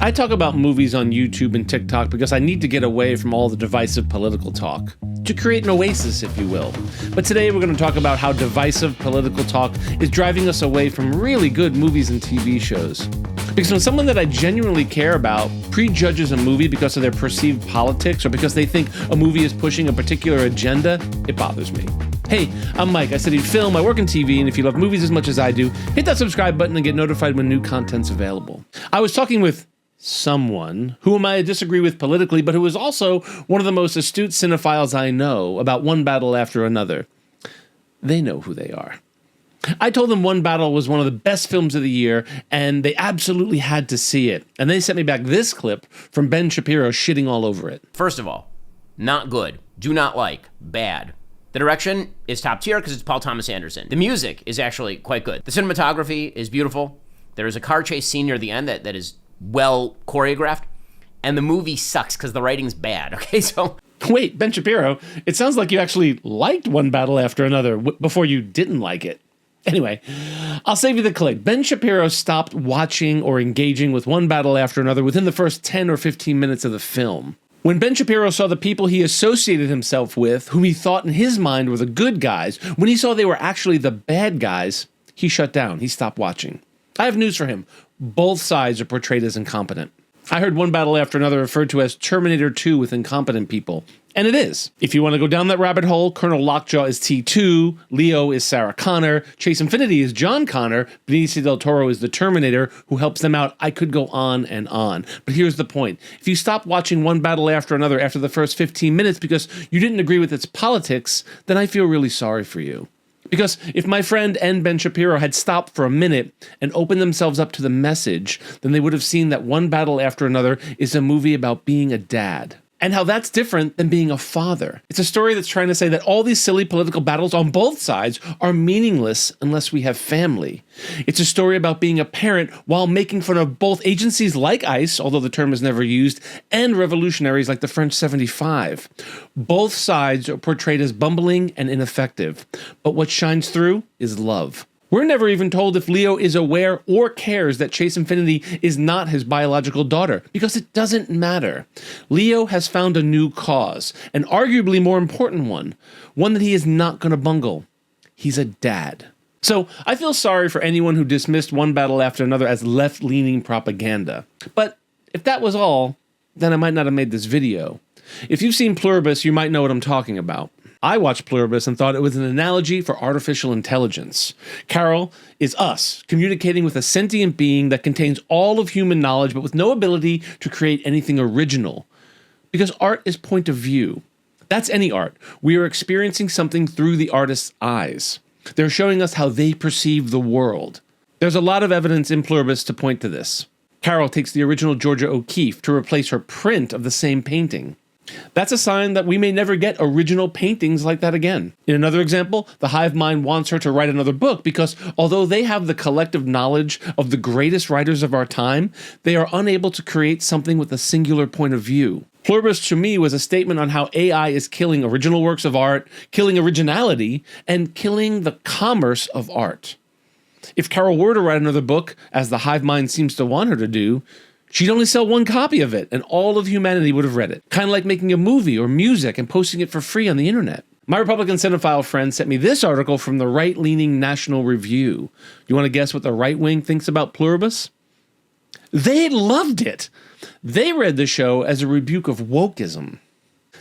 I talk about movies on YouTube and TikTok because I need to get away from all the divisive political talk, to create an oasis, if you will. But today we're going to talk about how divisive political talk is driving us away from really good movies and TV shows. Because when someone that I genuinely care about prejudges a movie because of their perceived politics or because they think a movie is pushing a particular agenda, it bothers me. Hey, I'm Mike. I study film, I work in TV, and if you love movies as much as I do, hit that subscribe button and get notified when new content's available. I was talking with someone whom I disagree with politically, but who is also one of the most astute cinephiles I know about One Battle After Another. They know who they are. I told them One Battle was one of the best films of the year, and they absolutely had to see it. And they sent me back this clip from Ben Shapiro shitting all over it. First of all, not good. Do not like. Bad. The direction is top tier because it's Paul Thomas Anderson. The music is actually quite good. The cinematography is beautiful. There is a car chase scene near the end that is well choreographed, and the movie sucks because the writing's bad. Okay, so wait, Ben Shapiro, it sounds like you actually liked One Battle After Another before you didn't like it. Anyway, I'll save you the click. Ben Shapiro stopped watching or engaging with One Battle After Another within the first 10 or 15 minutes of the film. When Ben Shapiro saw the people he associated himself with, whom he thought in his mind were the good guys, when he saw they were actually the bad guys, he shut down. He stopped watching. I have news for him. Both sides are portrayed as incompetent. I heard One Battle After Another referred to as Terminator 2 with incompetent people. And it is. If you want to go down that rabbit hole, Colonel Lockjaw is T2, Leo is Sarah Connor, Chase Infinity is John Connor, Benicio del Toro is the Terminator who helps them out. I could go on and on. But here's the point. If you stop watching One Battle After Another after the first 15 minutes because you didn't agree with its politics, then I feel really sorry for you. Because if my friend and Ben Shapiro had stopped for a minute and opened themselves up to the message, then they would have seen that One Battle After Another is a movie about being a dad. And how that's different than being a father. It's a story that's trying to say that all these silly political battles on both sides are meaningless unless we have family. It's a story about being a parent while making fun of both agencies like ICE, although the term is never used, and revolutionaries like the French 75. Both sides are portrayed as bumbling and ineffective, but what shines through is love. We're never even told if Leo is aware or cares that Chase Infinity is not his biological daughter, because it doesn't matter. Leo has found a new cause, an arguably more important one that he is not going to bungle. He's a dad. So I feel sorry for anyone who dismissed One Battle After Another as left-leaning propaganda. But if that was all, then I might not have made this video. If you've seen Pluribus, you might know what I'm talking about. I watched Pluribus and thought it was an analogy for artificial intelligence. Carol is us, communicating with a sentient being that contains all of human knowledge but with no ability to create anything original. Because art is point of view. That's any art. We are experiencing something through the artist's eyes. They're showing us how they perceive the world. There's a lot of evidence in Pluribus to point to this. Carol takes the original Georgia O'Keeffe to replace her print of the same painting. That's a sign that we may never get original paintings like that again. In another example, the hive mind wants her to write another book because although they have the collective knowledge of the greatest writers of our time, they are unable to create something with a singular point of view. Pluribus to me was a statement on how AI is killing original works of art, killing originality, and killing the commerce of art. If Carol were to write another book, as the hive mind seems to want her to do, she'd only sell one copy of it, and all of humanity would have read it. Kind of like making a movie or music and posting it for free on the internet. My Republican cinephile friend sent me this article from the right-leaning National Review. Do you want to guess what the right wing thinks about Pluribus? They loved it. They read the show as a rebuke of wokeism.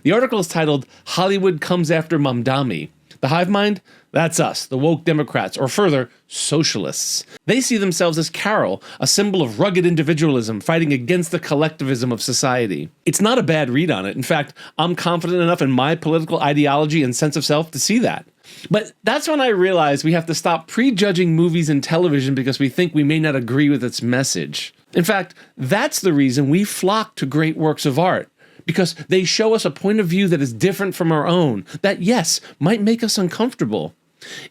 The article is titled, "Hollywood Comes After Mamdani." The hive mind? That's us, the woke Democrats, or further, socialists. They see themselves as Carol, a symbol of rugged individualism fighting against the collectivism of society. It's not a bad read on it. In fact, I'm confident enough in my political ideology and sense of self to see that. But that's when I realized we have to stop prejudging movies and television because we think we may not agree with its message. In fact, that's the reason we flock to great works of art. Because they show us a point of view that is different from our own, that, yes, might make us uncomfortable.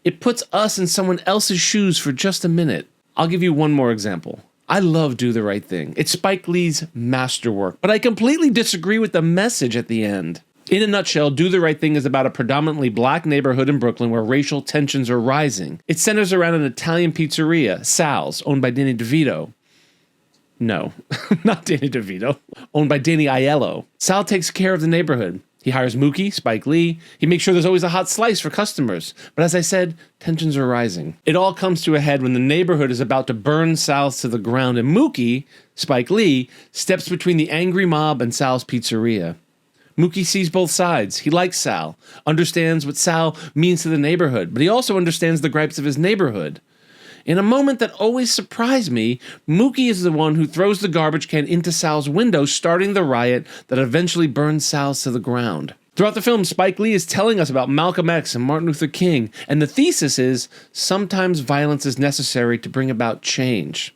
It puts us in someone else's shoes for just a minute. I'll give you one more example. I love Do the Right Thing. It's Spike Lee's masterwork, but I completely disagree with the message at the end. In a nutshell, Do the Right Thing is about a predominantly black neighborhood in Brooklyn where racial tensions are rising. It centers around an Italian pizzeria, Sal's, owned by Danny DeVito. No, not Danny DeVito. Owned by Danny Aiello. Sal takes care of the neighborhood. He hires Mookie, Spike Lee. He makes sure there's always a hot slice for customers. But as I said, tensions are rising. It all comes to a head when the neighborhood is about to burn Sal to the ground, and Mookie, Spike Lee, steps between the angry mob and Sal's pizzeria. Mookie sees both sides. He likes Sal, understands what Sal means to the neighborhood, but he also understands the gripes of his neighborhood. In a moment that always surprised me, Mookie is the one who throws the garbage can into Sal's window, starting the riot that eventually burns Sal to the ground. Throughout the film, Spike Lee is telling us about Malcolm X and Martin Luther King, and the thesis is sometimes violence is necessary to bring about change.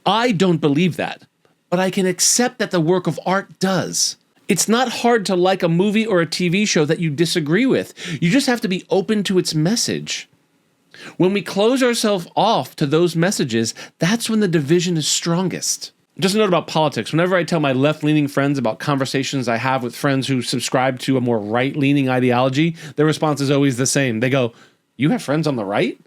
I don't believe that, but I can accept that the work of art does. It's not hard to like a movie or a TV show that you disagree with. You just have to be open to its message. When we close ourselves off to those messages, that's when the division is strongest. Just a note about politics. Whenever I tell my left-leaning friends about conversations I have with friends who subscribe to a more right-leaning ideology, their response is always the same. They go, "You have friends on the right?"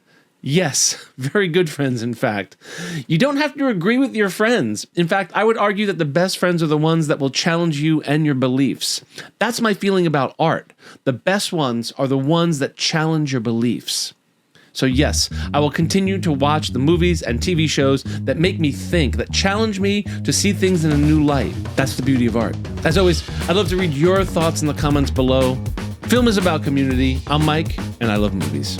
Yes, very good friends, in fact. You don't have to agree with your friends. In fact, I would argue that the best friends are the ones that will challenge you and your beliefs. That's my feeling about art. The best ones are the ones that challenge your beliefs. So yes, I will continue to watch the movies and TV shows that make me think, that challenge me to see things in a new light. That's the beauty of art. As always, I'd love to read your thoughts in the comments below. Film is about community. I'm Mike, and I love movies.